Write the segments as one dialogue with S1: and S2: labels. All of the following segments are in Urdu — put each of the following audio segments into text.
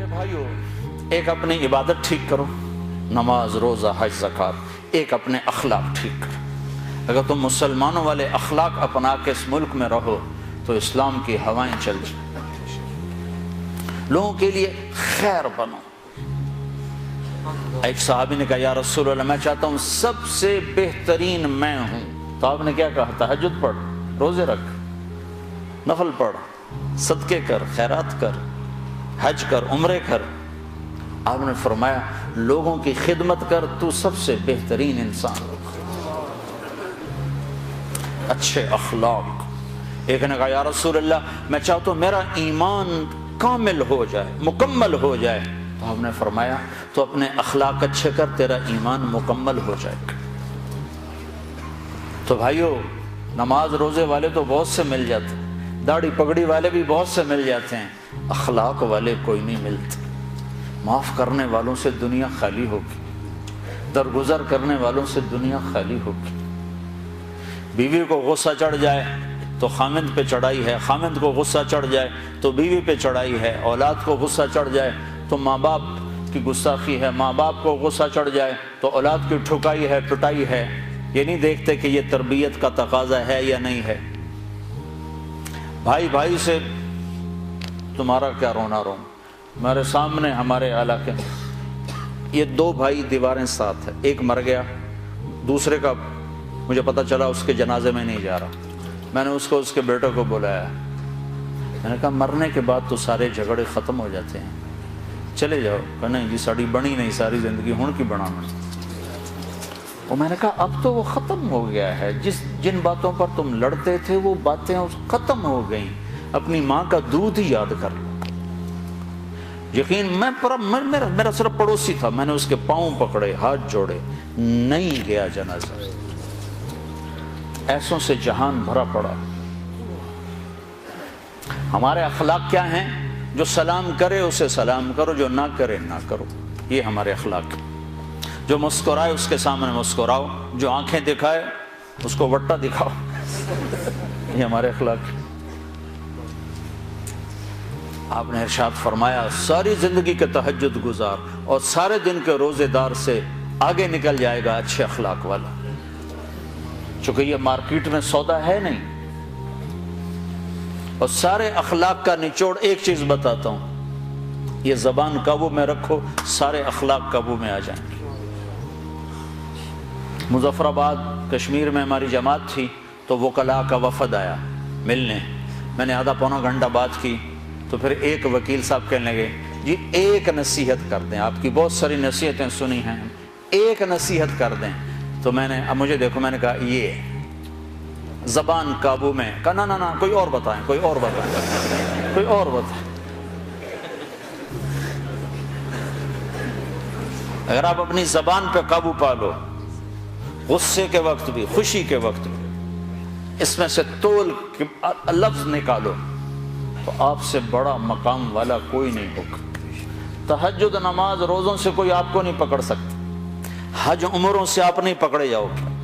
S1: بھائیو، ایک اپنی عبادت ٹھیک کرو، نماز، روزہ، حج، زکوٰۃ، ایک اپنے اخلاق ٹھیک کرو۔ اگر تم مسلمانوں والے اخلاق اپنا کے اس ملک میں رہو تو اسلام کی ہوائیں چل جائیں، لوگوں کے لیے خیر بنو۔ ایک صحابی نے کہا یا رسول اللہ میں چاہتا ہوں سب سے بہترین میں ہوں، تو آپ نے کیا کہا؟ تہجد پڑھ، روزے رکھ، نفل پڑھ، صدقے کر، خیرات کر، حج کر، عمرے کر۔ آپ نے فرمایا لوگوں کی خدمت کر، تو سب سے بہترین انسان۔ اچھے اخلاق۔ ایک نے کہا یا رسول اللہ میں چاہتا ہوں میرا ایمان کامل ہو جائے، مکمل ہو جائے، تو آپ نے فرمایا تو اپنے اخلاق اچھے کر، تیرا ایمان مکمل ہو جائے گا۔ تو بھائیو، نماز روزے والے تو بہت سے مل جاتے ہیں، داڑھی پگڑی والے بھی بہت سے مل جاتے ہیں، اخلاق والے کوئی نہیں ملتے۔ معاف کرنے والوں سے دنیا خالی ہوگی، درگزر کرنے والوں سے دنیا خالی ہوگی۔ بیوی کو غصہ چڑھ جائے تو خامند پہ چڑھائی ہے، خامند کو غصہ چڑھ جائے تو بیوی پہ چڑھائی ہے، اولاد کو غصہ چڑھ جائے تو ماں باپ کی گستاخی ہے، ماں باپ کو غصہ چڑھ جائے تو اولاد کی ٹھکائی ہے، پٹائی ہے۔ یہ نہیں دیکھتے کہ یہ تربیت کا تقاضا ہے یا نہیں ہے۔ بھائی بھائی سے تمہارا کیا رونا رو۔ ہمارے سامنے ہمارے علاقے میں یہ دو بھائی دیواریں ساتھ ہیں، ایک مر گیا، دوسرے کا مجھے پتہ چلا اس کے جنازے میں نہیں جا رہا۔ میں نے اس کے بیٹے کو بلایا، میں نے کہا مرنے کے بعد تو سارے جھگڑے ختم ہو جاتے ہیں، چلے جاؤ۔ کہ نہیں جی ساڑی بنی نہیں ساری زندگی ہون کی بنا میں۔ اور میں نے کہا اب تو وہ ختم ہو گیا ہے، جن باتوں پر تم لڑتے تھے وہ باتیں ختم ہو گئیں، اپنی ماں کا دودھ ہی یاد کر لو۔ یقین میرا صرف پڑوسی تھا، میں نے اس کے پاؤں پکڑے، ہاتھ جوڑے، نہیں گیا جنازہ۔ ایسوں سے جہان بھرا پڑا۔ ہمارے اخلاق کیا ہیں؟ جو سلام کرے اسے سلام کرو، جو نہ کرے نہ کرو، یہ ہمارے اخلاق ہیں۔ جو مسکرائے اس کے سامنے مسکراؤ، جو آنکھیں دکھائے اس کو وٹا دکھاؤ، یہ ہمارے اخلاق ہیں۔ آپ نے ارشاد فرمایا ساری زندگی کے تہجد گزار اور سارے دن کے روزے دار سے آگے نکل جائے گا اچھے اخلاق والا۔ چونکہ یہ مارکیٹ میں سودا ہے نہیں۔ اور سارے اخلاق کا نچوڑ ایک چیز بتاتا ہوں، یہ زبان قابو میں رکھو، سارے اخلاق قابو میں آ جائیں گے۔ مظفر آباد کشمیر میں ہماری جماعت تھی تو وکلاء کا وفد آیا ملنے، میں نے آدھا پونا گھنٹہ بات کی تو پھر ایک وکیل صاحب کہنے لگے جی ایک نصیحت کر دیں، آپ کی بہت ساری نصیحتیں سنی ہیں، ایک نصیحت کر دیں۔ تو میں نے اب مجھے دیکھو، میں نے کہا یہ زبان قابو میں، کہا نہ کوئی اور بتائیں، کوئی اور بتائیں، کوئی اور بتائیں۔ اگر آپ اپنی زبان پہ قابو پا لو، غصے کے وقت بھی، خوشی کے وقت بھی، اس میں سے تول لفظ نکالو تو آپ سے بڑا مقام والا کوئی نہیں ہوگا۔ تہجد نماز روزوں سے کوئی آپ کو نہیں پکڑ سکتا، حج عمروں سے آپ نہیں پکڑے جاؤ گے۔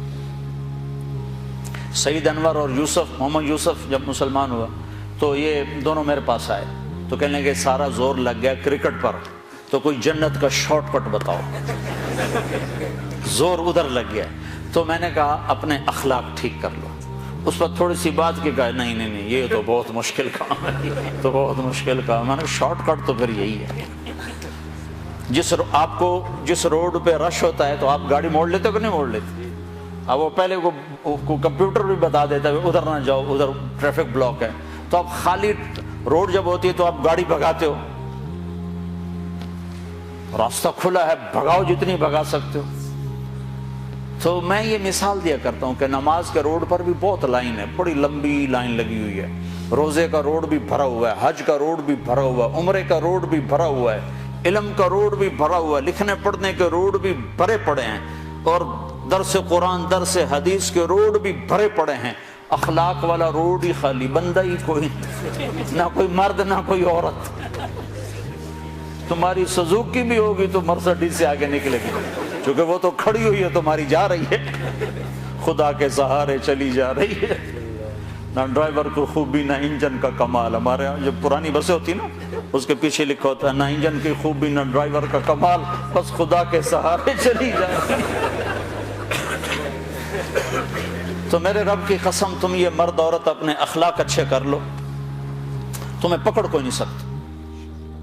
S1: سعید انور اور محمد یوسف جب مسلمان ہوا تو یہ دونوں میرے پاس آئے تو کہنے لگے سارا زور لگ گیا کرکٹ پر، تو کوئی جنت کا شارٹ کٹ بتاؤ، زور ادھر لگ گیا۔ تو میں نے کہا اپنے اخلاق ٹھیک کر لو۔ اس پر تھوڑی سی بات کی، کہا نہیں یہ تو بہت مشکل کام ہے، تو بہت مشکل کام۔ میں نے شارٹ کٹ تو پھر یہی ہے، جس روڈ پہ رش ہوتا ہے تو آپ گاڑی موڑ لیتے ہو کہ نہیں موڑ لیتے؟ اب وہ پہلے کو کمپیوٹر بھی بتا دیتا ہے ادھر نہ جاؤ، ادھر ٹریفک بلاک ہے، تو اب خالی روڈ جب ہوتی ہے تو آپ گاڑی بھگاتے ہو، راستہ کھلا ہے بھگاؤ جتنی بھگا سکتے ہو۔ تو میں یہ مثال دیا کرتا ہوں کہ نماز کے روڈ پر بھی بہت لائن ہے، بڑی لمبی لائن لگی ہوئی ہے، روزے کا روڈ بھی بھرا ہوا ہے، حج کا روڈ بھی بھرا ہوا ہے، عمرے کا روڈ بھی بھرا ہوا ہے، علم کا روڈ بھی بھرا ہوا ہے، لکھنے پڑھنے کے روڈ بھی بھرے پڑے ہیں، اور درس قرآن درس حدیث کے روڈ بھی بھرے پڑے ہیں۔ اخلاق والا روڈ ہی خالی، بندہ ہی کوئی نہ کوئی مرد نہ کوئی عورت۔ تمہاری سزوکی بھی ہوگی تو مرسڈیز سے آگے نکلے گی، کیونکہ وہ تو کھڑی ہوئی ہے، تمہاری جا رہی ہے، خدا کے سہارے چلی جا رہی ہے۔ نہ ڈرائیور کو خوبی نہ انجن کا کمال. ہمارے یہاں جو پرانی بسیں ہوتی نا اس کے پیچھے لکھا ہوتا ہے نہ انجن کی خوبی نہ ڈرائیور کا کمال، بس خدا کے سہارے چلی جائے. تو میرے رب کی قسم تم یہ مرد عورت اپنے اخلاق اچھے کر لو، تمہیں پکڑ کوئی نہیں سکتا.